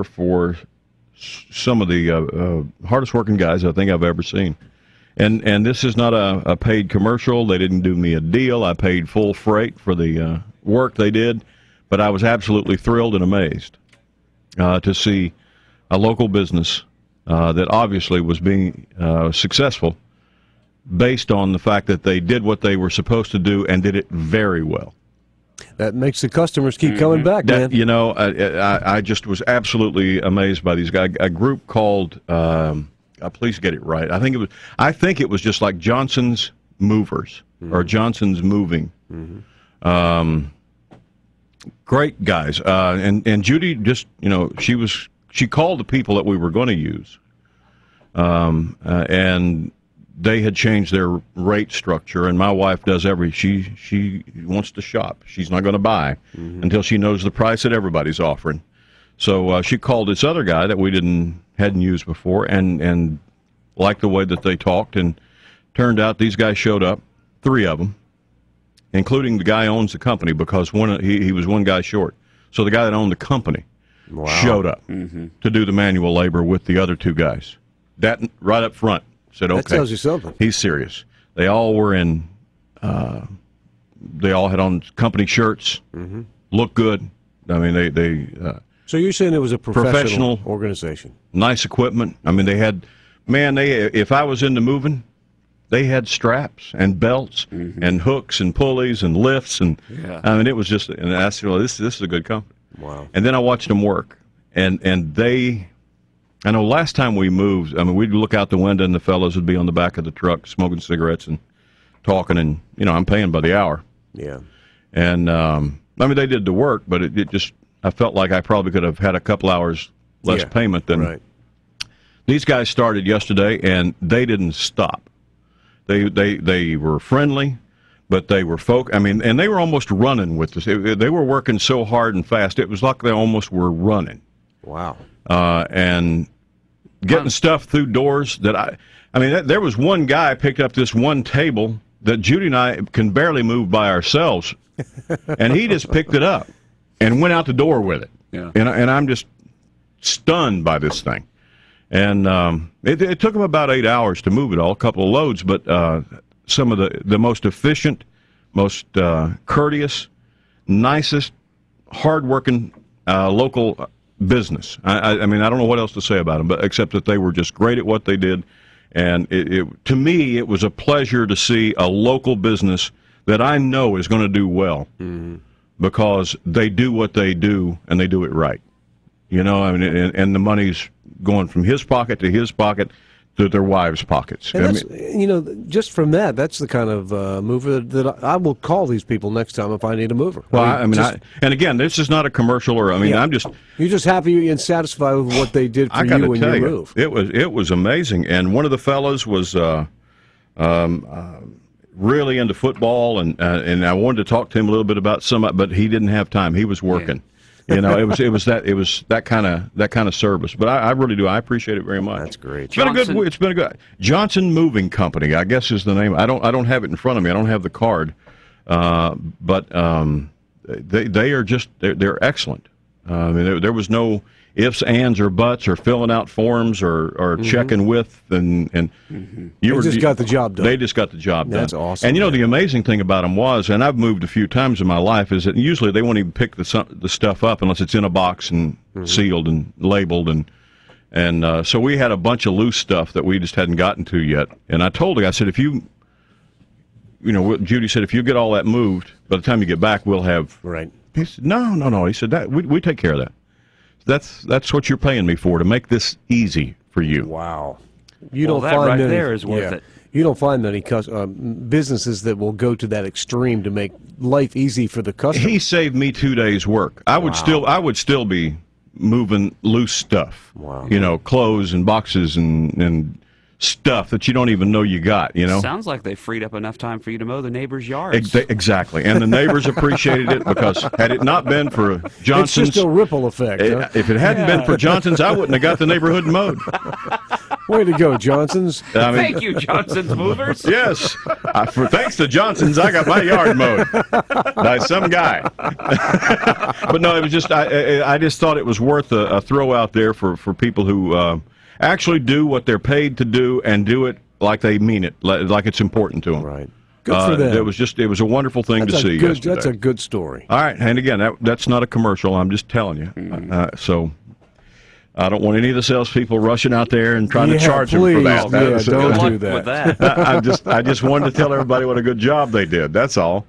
for some of the hardest working guys I think I've ever seen. And this is not a paid commercial. They didn't do me a deal. I paid full freight for the work they did, but I was absolutely thrilled and amazed to see a local business that obviously was being successful based on the fact that they did what they were supposed to do and did it very well. That makes the customers keep coming back, man. You know, I just was absolutely amazed by these guys. A group called, please get it right. I think it was just like Johnson's Movers or Johnson's Moving. Great guys. And Judy just, you know, she called the people that we were going to use, and they had changed their rate structure, and my wife does she wants to shop. She's not going to buy until she knows the price that everybody's offering. So she called this other guy that we hadn't used before, and liked the way that they talked, and turned out these guys showed up, 3 of them, including the guy who owns the company, because he was one guy short. So the guy that owned the company showed up to do the manual labor with the other 2 guys. That right up front. Said, okay, that tells you something. He's serious. They all were in. They all had on company shirts. Looked good. I mean, they. So you're saying it was a professional organization? Nice equipment. I mean, they had. Man, if I was into moving, they had straps and belts and hooks and pulleys and lifts and. I mean, it was just. And I said, well, this is a good company. Wow. And then I watched them work, and they. I know last time we moved, I mean, we'd look out the window and the fellows would be on the back of the truck smoking cigarettes and talking, and, you know, I'm paying by the hour. Yeah. And, I mean, they did the work, but it just, I felt like I probably could have had a couple hours less payment than. Right. These guys started yesterday, and they didn't stop. They were friendly, but they were and they were almost running with this. They were working so hard and fast, it was like they almost were running. Wow. And getting stuff through doors that I mean, there was one guy picked up this one table that Judy and I can barely move by ourselves, and he just picked it up and went out the door with it. Yeah. And I'm just stunned by this thing. And it took him about 8 hours to move it all, a couple of loads, but some of the most efficient, most courteous, nicest, hardworking local business. I mean, I don't know what else to say about them, but except that they were just great at what they did. And to me, it was a pleasure to see a local business that I know is going to do well because they do what they do and they do it right. You know, I mean, and the money's going from his pocket to his pocket to their wives' pockets. And that's, you know, just from that, that's the kind of mover that I will call these people next time if I need a mover. Well, and again, this is not a commercial, or I'm just. You're just happy and satisfied with what they did for you and your move. It was amazing, and one of the fellows was really into football, and I wanted to talk to him a little bit about but he didn't have time. He was working. Yeah. You know, it was that kind of service. But I really do. I appreciate it very much. That's great. It's been a good Johnson Moving Company, I guess, is the name. I don't have it in front of me. I don't have the card. But they are just they're excellent. I mean, there was no ifs, ands, or buts, or filling out forms, or checking with, and They just got the job done. They just got the job done. That's awesome. And you know, the amazing thing about them was, and I've moved a few times in my life, is that usually they won't even pick the stuff up unless it's in a box and sealed and labeled, and so we had a bunch of loose stuff that we just hadn't gotten to yet. And I told her, I said, Judy said, if you get all that moved, by the time you get back, we'll have. Right. He said, no. He said, that we take care of that. That's what you're paying me for, to make this easy for you. Wow. There is worth it. You don't find many businesses that will go to that extreme to make life easy for the customer. He saved me 2 days' work. I would still be moving loose stuff. Wow. You know, clothes and boxes and stuff that you don't even know you got, you know? Sounds like they freed up enough time for you to mow the neighbors' yards. Exactly. And the neighbors appreciated it, because had it not been for Johnson's... It's just a ripple effect. Huh? If it hadn't been for Johnson's, I wouldn't have got the neighborhood mowed. Way to go, Johnson's. Thank you, Johnson's Movers. Yes. Thanks to Johnson's, I got my yard mowed by some guy. But no, it was just, I just thought it was worth a throw out there for people who actually do what they're paid to do and do it like they mean it, like it's important to them. Right. Good for them. It was a wonderful thing to see yesterday. That's a good story. All right, and again, that's not a commercial. I'm just telling you. So I don't want any of the salespeople rushing out there and trying to charge them for that. Yeah, don't do that. With that. I just wanted to tell everybody what a good job they did. That's all.